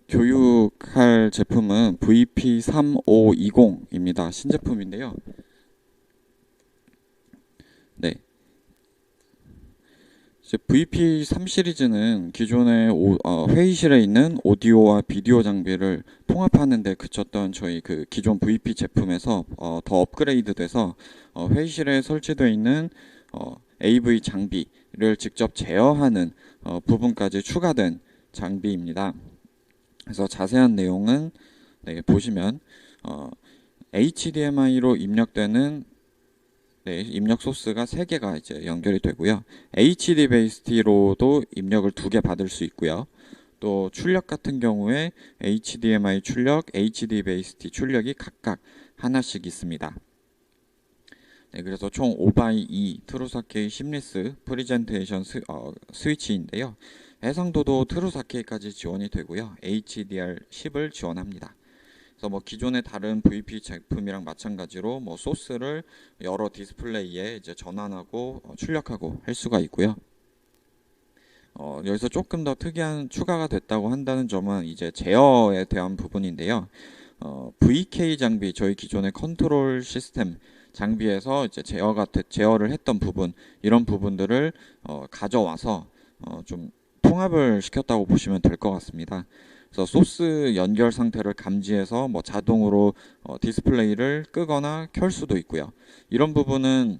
교육할 제품은 VP3520입니다. 신제품인데요. 네. 이제 VP3 시리즈는 기존의 회의실에 있는 오디오와 비디오 장비를 통합하는 데 그쳤던 저희 그 기존 VP 제품에서 더 업그레이드 돼서 회의실에 설치되어 있는 AV 장비를 직접 제어하는 부분까지 추가된 장비입니다. 그래서 자세한 내용은 보시면 HDMI로 입력되는 입력 소스가 3개가 이제 연결이 되고요. HD 베이스티로도 입력을 2개 받을 수 있고요. 또 출력 같은 경우에 HDMI 출력, HD 베이스티 출력이 각각 하나씩 있습니다. 그래서 총 5x2 트루4K 심리스 프리젠테이션 스위치인데요. 해상도도 트루4K까지 지원이 되고요. HDR10을 지원합니다. 그래서 뭐 기존의 다른 VP 제품이랑 마찬가지로 뭐 소스를 여러 디스플레이에 이제 전환하고 출력하고 할 수가 있고요. 여기서 조금 더 특이한 추가가 됐다고 한다는 점은 이제 제어에 대한 부분인데요. VK 장비, 저희 기존의 컨트롤 시스템 장비에서 이제 제어를 했던 부분, 이런 부분들을 가져와서 좀 통합을 시켰다고 보시면 될 것 같습니다. 그래서 소스 연결 상태를 감지해서 뭐 자동으로 디스플레이를 끄거나 켤 수도 있고요. 이런 부분은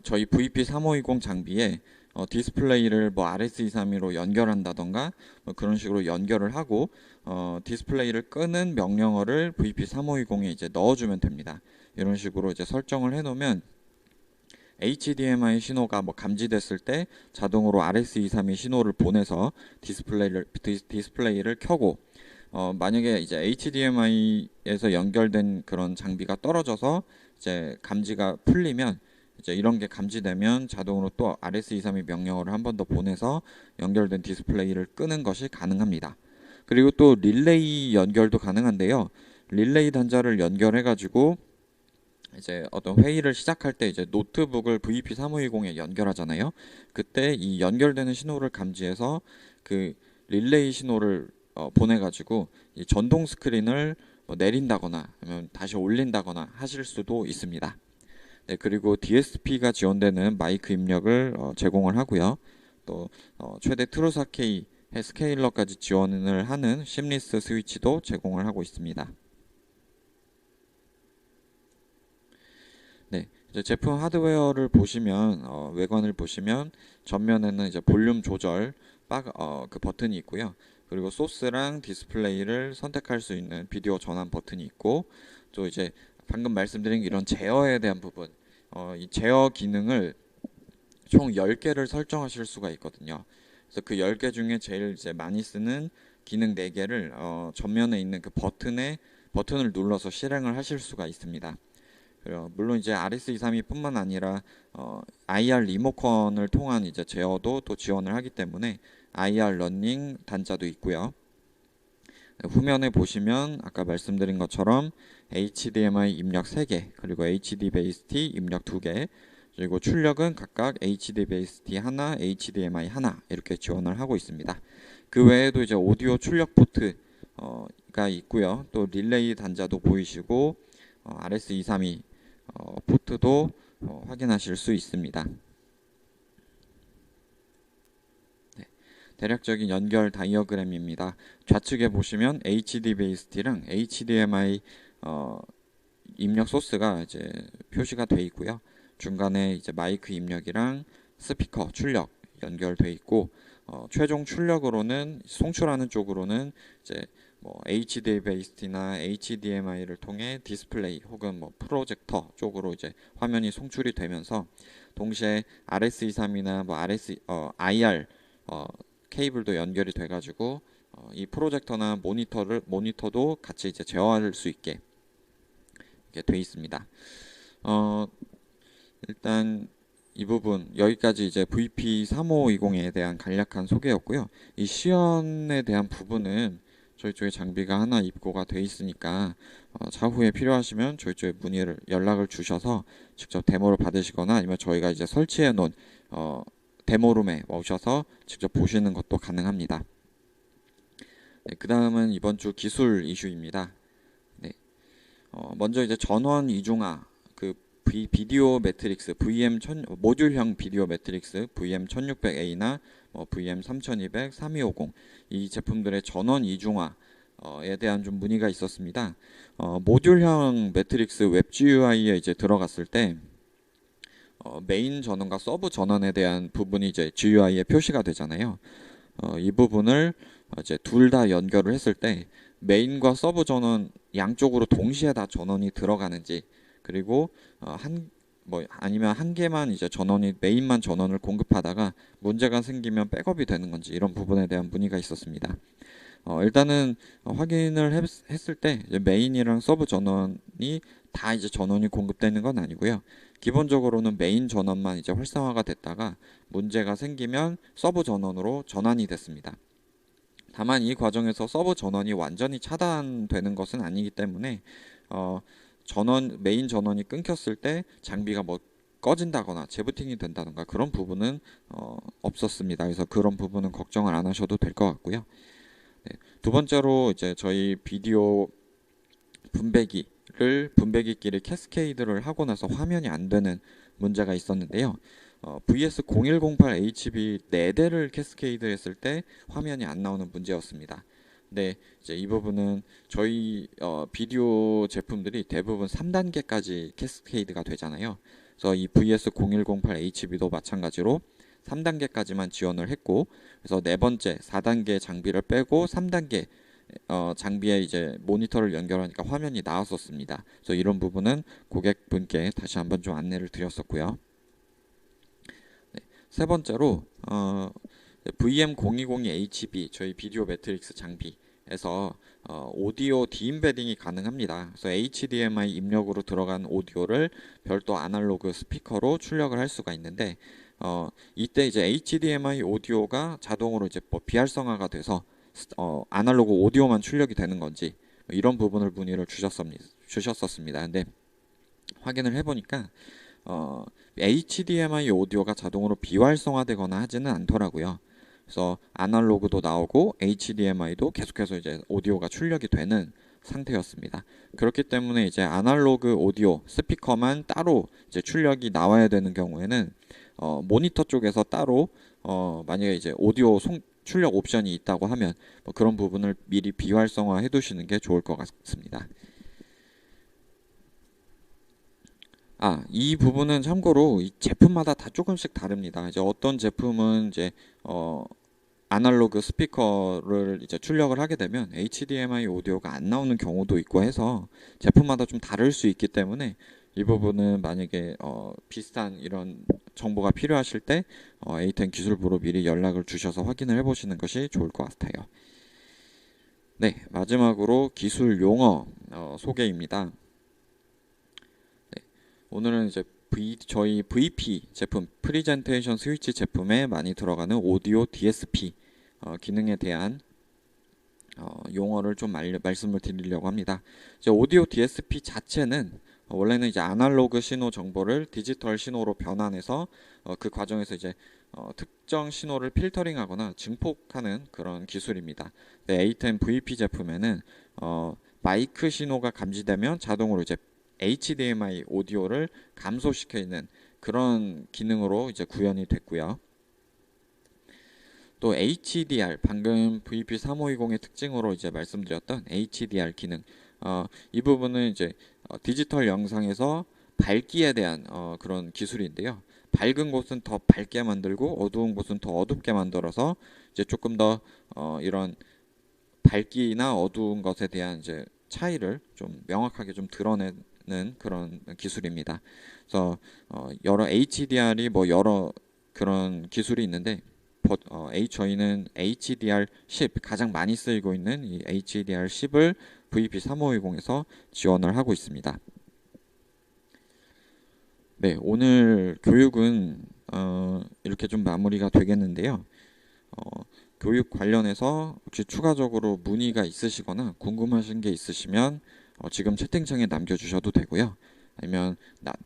저희 VP3520 장비에 디스플레이를 뭐 RS232로 연결한다던가 뭐 그런 식으로 연결을 하고 디스플레이를 끄는 명령어를 VP3520에 이제 넣어주면 됩니다. 이런 식으로 이제 설정을 해놓으면 HDMI 신호가 뭐 감지됐을 때 자동으로 RS232 신호를 보내서 디스플레이를 켜고 만약에 이제 HDMI에서 연결된 그런 장비가 떨어져서 이제 감지가 풀리면 이제 이런 게 감지되면 자동으로 또 RS232 명령어를 한 번 더 보내서 연결된 디스플레이를 끄는 것이 가능합니다. 그리고 또 릴레이 연결도 가능한데요. 릴레이 단자를 연결해 가지고 이제 어떤 회의를 시작할 때 이제 노트북을 VP3520에 연결하잖아요. 그때 이 연결되는 신호를 감지해서 그 릴레이 신호를 보내가지고 이 전동 스크린을 내린다거나 아니면 다시 올린다거나 하실 수도 있습니다. 네, 그리고 DSP가 지원되는 마이크 입력을 제공을 하고요. 또 최대 트루 4K 스케일러까지 지원을 하는 심리스 스위치도 제공을 하고 있습니다. 네, 이제 제품 하드웨어를 보시면 외관을 보시면 전면에는 이제 볼륨 조절 그 버튼이 있고요. 그리고 소스랑 디스플레이를 선택할 수 있는 비디오 전환 버튼이 있고 또 이제 방금 말씀드린 이런 제어에 대한 부분 이 제어 기능을 총 10개를 설정하실 수가 있거든요. 그래서 그 10개 중에 제일 이제 많이 쓰는 기능 4개를 전면에 있는 그 버튼을 눌러서 실행을 하실 수가 있습니다. 물론 이제 RS232뿐만 아니라 IR 리모컨을 통한 이제 제어도 또 지원을 하기 때문에 IR 러닝 단자도 있고요. 후면에 보시면 아까 말씀드린 것처럼 HDMI 입력 3개, 그리고 HD 베이스티 입력 2개, 그리고 출력은 각각 HD 베이스티 하나, HDMI 하나 이렇게 지원을 하고 있습니다. 그 외에도 이제 오디오 출력 포트가 있고요. 또 릴레이 단자도 보이시고 RS232 포트도 확인하실 수 있습니다. 네, 대략적인 연결 다이어그램입니다. 좌측에 보시면 HD 베이스티랑 HDMI 입력 소스가 이제 표시가 되어 있고요. 중간에 이제 마이크 입력이랑 스피커 출력 연결되어 있고 최종 출력으로는 송출하는 쪽으로는 이제 뭐 HD 베이스티나 HDMI를 통해 디스플레이 혹은 뭐 프로젝터 쪽으로 이제 화면이 송출이 되면서 동시에 RS232나 뭐 IR 케이블도 연결이 돼가지고 이 프로젝터나 모니터도 같이 이제 제어할 수 있게 이렇게 돼 있습니다. 일단 이 부분 여기까지 이제 VP3520에 대한 간략한 소개였고요. 이 시연에 대한 부분은 저희 쪽에 장비가 하나 입고가 돼 있으니까 차후에 필요하시면 저희 쪽에 연락을 주셔서 직접 데모를 받으시거나 아니면 저희가 이제 설치해 놓은 데모룸에 오셔서 직접 보시는 것도 가능합니다. 네, 그 다음은 이번 주 기술 이슈입니다. 네, 먼저 이제 전원 이중화, 그 비디오 매트릭스, 모듈형 비디오 매트릭스 VM1600A나 VM3200, 3250 이 제품들의 전원 이중화에 대한 좀 문의가 있었습니다. 모듈형 매트릭스 웹 GUI에 이제 들어갔을 때 메인 전원과 서브 전원에 대한 부분이 이제 GUI에 표시가 되잖아요. 이 부분을 이제 둘 다 연결을 했을 때 메인과 서브 전원 양쪽으로 동시에 다 전원이 들어가는지, 그리고 아니면 한 개만 이제 메인만 전원을 공급하다가 문제가 생기면 백업이 되는 건지, 이런 부분에 대한 문의가 있었습니다. 일단은 확인을 했을 때 이제 메인이랑 서브 전원이 다 이제 전원이 공급되는 건 아니고요. 기본적으로는 메인 전원만 이제 활성화가 됐다가 문제가 생기면 서브 전원으로 전환이 됐습니다. 다만 이 과정에서 서브 전원이 완전히 차단되는 것은 아니기 때문에 메인 전원이 끊겼을 때 장비가 꺼진다거나 재부팅이 된다던가 그런 부분은 없었습니다. 그래서 그런 부분은 걱정을 안 하셔도 될 것 같고요. 네, 두 번째로 이제 저희 비디오 분배기끼리 캐스케이드를 하고 나서 화면이 안 되는 문제가 있었는데요. VS0108HB 4대를 캐스케이드 했을 때 화면이 안 나오는 문제였습니다. 네, 이제 이 부분은 저희 비디오 제품들이 대부분 3단계까지 캐스케이드가 되잖아요. 그래서 이 VS0108HB도 마찬가지로 3단계까지만 지원을 했고, 그래서 네 번째 4단계 장비를 빼고 3단계 장비에 이제 모니터를 연결하니까 화면이 나왔었습니다. 그래서 이런 부분은 고객분께 다시 한번 좀 안내를 드렸었고요. 네, 세 번째로 VM020HB 저희 비디오 매트릭스 장비에서 오디오 디임베딩이 가능합니다. 그래서 HDMI 입력으로 들어간 오디오를 별도 아날로그 스피커로 출력을 할 수가 있는데, 이때 이제 HDMI 오디오가 자동으로 이제 비활성화가 돼서 아날로그 오디오만 출력이 되는 건지, 이런 부분을 문의를 주셨었습니다. 근데 확인을 해보니까 HDMI 오디오가 자동으로 비활성화되거나 하지는 않더라고요. 그래서 아날로그도 나오고 HDMI도 계속해서 이제 오디오가 출력이 되는 상태였습니다. 그렇기 때문에 이제 아날로그 오디오 스피커만 따로 이제 출력이 나와야 되는 경우에는 모니터 쪽에서 따로 만약에 이제 오디오 출력 옵션이 있다고 하면 그런 부분을 미리 비활성화 해두시는 게 좋을 것 같습니다. 이 부분은 참고로 이 제품마다 다 조금씩 다릅니다. 이제 어떤 제품은 이제 아날로그 스피커를 이제 출력을 하게 되면 HDMI 오디오가 안 나오는 경우도 있고 해서 제품마다 좀 다를 수 있기 때문에 이 부분은 만약에 비슷한 이런 정보가 필요하실 때 A10 기술부로 미리 연락을 주셔서 확인을 해보시는 것이 좋을 것 같아요. 네, 마지막으로 기술 용어 소개입니다. 네, 오늘은 이제 저희 VP 제품, 프리젠테이션 스위치 제품에 많이 들어가는 오디오 DSP 기능에 대한 용어를 좀 말씀을 드리려고 합니다. 이제 오디오 DSP 자체는 원래는 이제 아날로그 신호 정보를 디지털 신호로 변환해서 그 과정에서 이제 특정 신호를 필터링하거나 증폭하는 그런 기술입니다. A10 VP 제품에는 마이크 신호가 감지되면 자동으로 이제 HDMI 오디오를 감소시키는 그런 기능으로 이제 구현이 됐고요. 또 HDR, 방금 VP3520의 특징으로 이제 말씀드렸던 HDR 기능, 이 부분은 이제 디지털 영상에서 밝기에 대한 그런 기술인데요. 밝은 곳은 더 밝게 만들고 어두운 곳은 더 어둡게 만들어서 이제 조금 더 이런 밝기나 어두운 것에 대한 이제 차이를 좀 명확하게 좀 드러내는 그런 기술입니다. 그래서 여러 HDR이 여러 그런 기술이 있는데 저희는 HDR10 가장 많이 쓰이고 있는 이 HDR10을 VP3520에서 지원을 하고 있습니다. 네, 오늘 교육은 이렇게 좀 마무리가 되겠는데요. 교육 관련해서 혹시 추가적으로 문의가 있으시거나 궁금하신 게 있으시면 지금 채팅창에 남겨주셔도 되고요. 아니면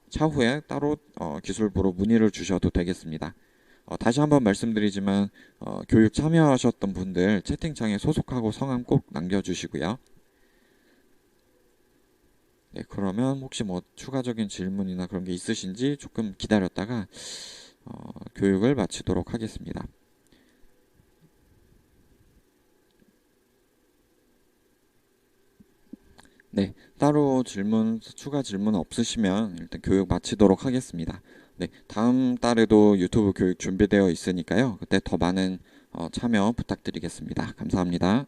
차후에 따로 기술부로 문의를 주셔도 되겠습니다. 다시 한번 말씀드리지만 교육 참여하셨던 분들 채팅창에 소속하고 성함 꼭 남겨주시고요. 네, 그러면 혹시 뭐 추가적인 질문이나 그런 게 있으신지 조금 기다렸다가 교육을 마치도록 하겠습니다. 네, 따로 추가 질문 없으시면 일단 교육 마치도록 하겠습니다. 네, 다음 달에도 유튜브 교육 준비되어 있으니까요. 그때 더 많은 참여 부탁드리겠습니다. 감사합니다.